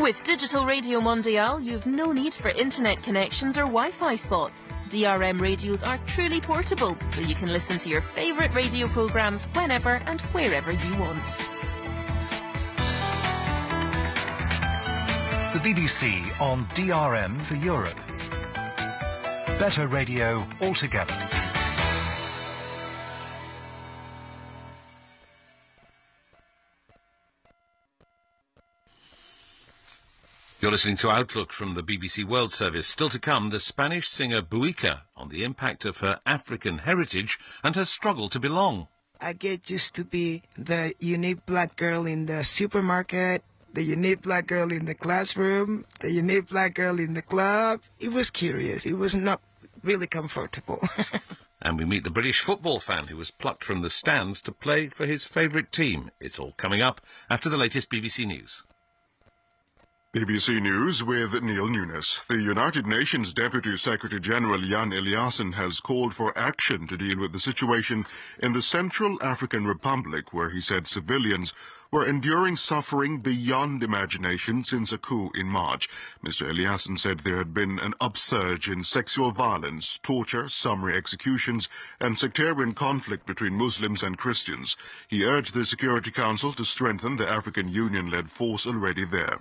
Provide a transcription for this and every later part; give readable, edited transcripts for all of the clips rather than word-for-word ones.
With Digital Radio Mondial, you've no need for internet connections or Wi-Fi spots. DRM radios are truly portable, so you can listen to your favourite radio programmes whenever and wherever you want. The BBC on DRM for Europe. Better radio altogether. You're listening to Outlook from the BBC World Service. Still to come, the Spanish singer Buika on the impact of her African heritage and her struggle to belong. I get used to be the unique black girl in the supermarket, the unique black girl in the classroom, the unique black girl in the club. It was curious. It was not really comfortable. And we meet the British football fan who was plucked from the stands to play for his favourite team. It's all coming up after the latest BBC News. BBC News with Neil Nunes. The United Nations Deputy Secretary-General Jan Eliasson has called for action to deal with the situation in the Central African Republic, where he said civilians were enduring suffering beyond imagination since a coup in March. Mr. Eliasson said there had been an upsurge in sexual violence, torture, summary executions, and sectarian conflict between Muslims and Christians. He urged the Security Council to strengthen the African Union-led force already there.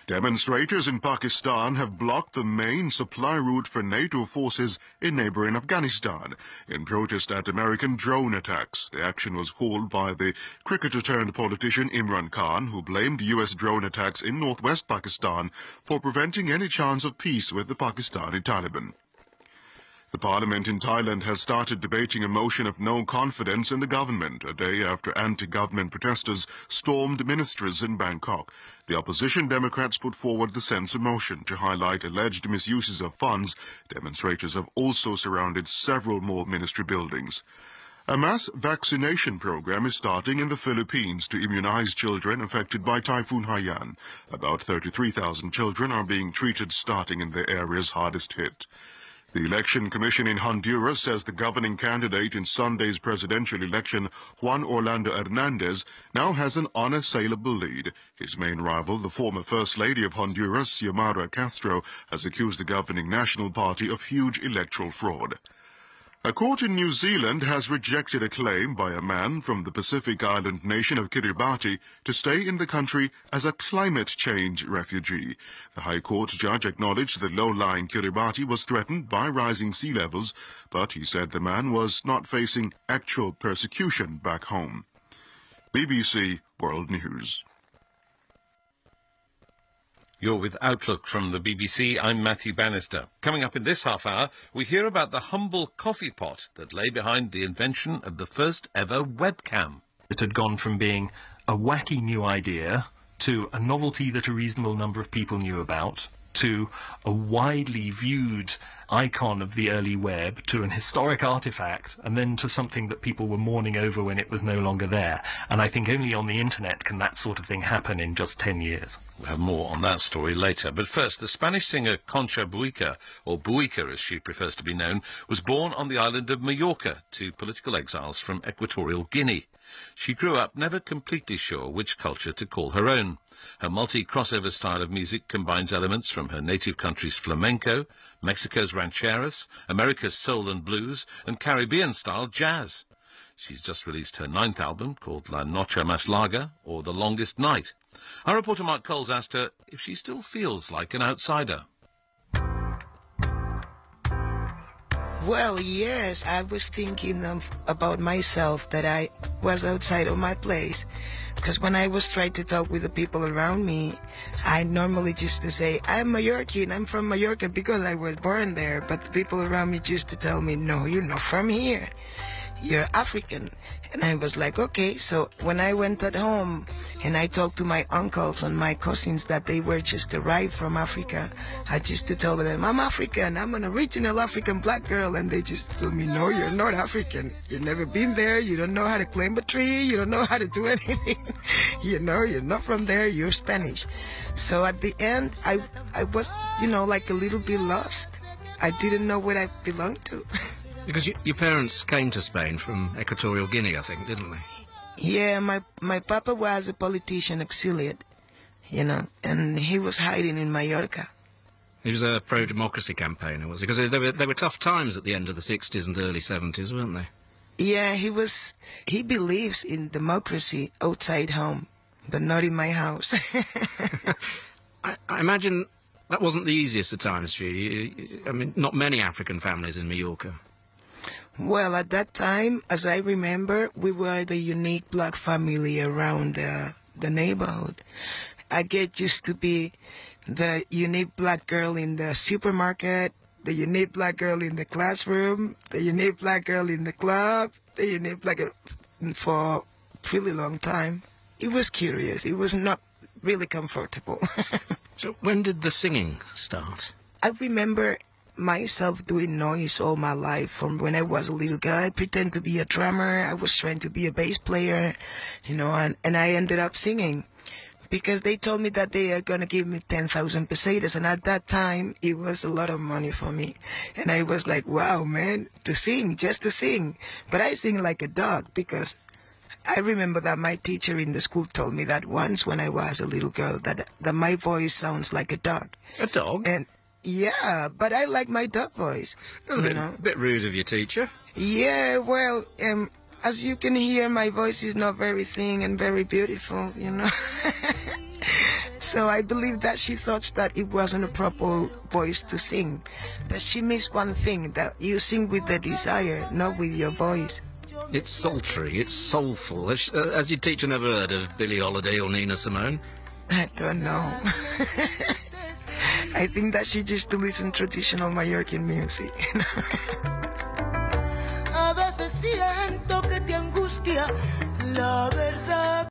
Demonstrators in Pakistan have blocked the main supply route for NATO forces in neighboring Afghanistan in protest at American drone attacks. The action was called by the cricketer-turned-politician Imran Khan, who blamed U.S. drone attacks in northwest Pakistan for preventing any chance of peace with the Pakistani Taliban. The parliament in Thailand has started debating a motion of no confidence in the government, a day after anti-government protesters stormed ministries in Bangkok. The opposition Democrats put forward the censure motion to highlight alleged misuses of funds. Demonstrators have also surrounded several more ministry buildings. A mass vaccination program is starting in the Philippines to immunize children affected by Typhoon Haiyan. About 33,000 children are being treated starting in the areas hardest hit. The Election Commission in Honduras says the governing candidate in Sunday's presidential election, Juan Orlando Hernandez, now has an unassailable lead. His main rival, the former First Lady of Honduras, Xiomara Castro, has accused the governing National Party of huge electoral fraud. A court in New Zealand has rejected a claim by a man from the Pacific island nation of Kiribati to stay in the country as a climate change refugee. The High Court judge acknowledged that low-lying Kiribati was threatened by rising sea levels, but he said the man was not facing actual persecution back home. BBC World News. You're with Outlook from the BBC. I'm Matthew Bannister. Coming up in this half hour, we hear about the humble coffee pot that lay behind the invention of the first ever webcam. It had gone from being a wacky new idea to a novelty that a reasonable number of people knew about, to a widely viewed icon of the early web, to an historic artifact, and then to something that people were mourning over when it was no longer there. And I think only on the internet can that sort of thing happen in just 10 years. We'll have more on that story later. But first, the Spanish singer Concha Buika, or Buika as she prefers to be known, was born on the island of Mallorca to political exiles from Equatorial Guinea. She grew up never completely sure which culture to call her own. Her multi-crossover style of music combines elements from her native country's flamenco, Mexico's rancheras, America's soul and blues, and Caribbean-style jazz. She's just released her 9th album, called La Noche Más Larga, or The Longest Night. Our reporter Mark Coles asked her if she still feels like an outsider. Well, yes, I was thinking about myself, that I was outside of my place. Because when I was trying to talk with the people around me, I normally used to say, I'm Mallorcan, I'm from Mallorca because I was born there. But the people around me used to tell me, no, you're not from here. You're African. And I was like, okay. So when I went at home and I talked to my uncles and my cousins that they were just arrived from Africa, I used to tell them, I'm African, I'm an original African black girl. And they just told me, no, you're not African. You've never been there. You don't know how to climb a tree. You don't know how to do anything. You know, you're not from there. You're Spanish. So at the end, I was, like a little bit lost. I didn't know what I belonged to. Because your parents came to Spain from Equatorial Guinea, I think, didn't they? Yeah, my papa was a politician exiliate. you know, and he was hiding in Mallorca. He was a pro-democracy campaigner, was he? Because they were tough times at the end of the 60s and early 70s, weren't they? Yeah, he believes in democracy outside home, but not in my house. I imagine that wasn't the easiest of times for you. I mean, not many African families in Mallorca. Well, at that time, as I remember, we were the unique black family around the neighborhood. I get used to be the unique black girl in the supermarket, the unique black girl in the classroom, the unique black girl in the club, the unique black girl for a really long time. It was curious. It was not really comfortable. So when did the singing start? I remember myself doing noise all my life from when I was a little girl. I pretended to be a drummer. I was trying to be a bass player, you know, and I ended up singing because they told me that they are going to give me 10,000 pesetas. And at that time, it was a lot of money for me. And I was like, wow, man, to sing, just to sing. But I sing like a dog because I remember that my teacher in the school told me that once when I was a little girl, that my voice sounds like a dog. A dog? And yeah, but I like my dog voice. A bit rude of your teacher. Yeah, well, as you can hear, my voice is not very thin and very beautiful, you know. So I believe that she thought that it wasn't a proper voice to sing. But she missed one thing, that you sing with the desire, not with your voice. It's sultry, it's soulful. Has your teacher never heard of Billie Holiday or Nina Simone? I don't know. I think that she used to listen to traditional Mallorcan music. A veces siento que te angustia la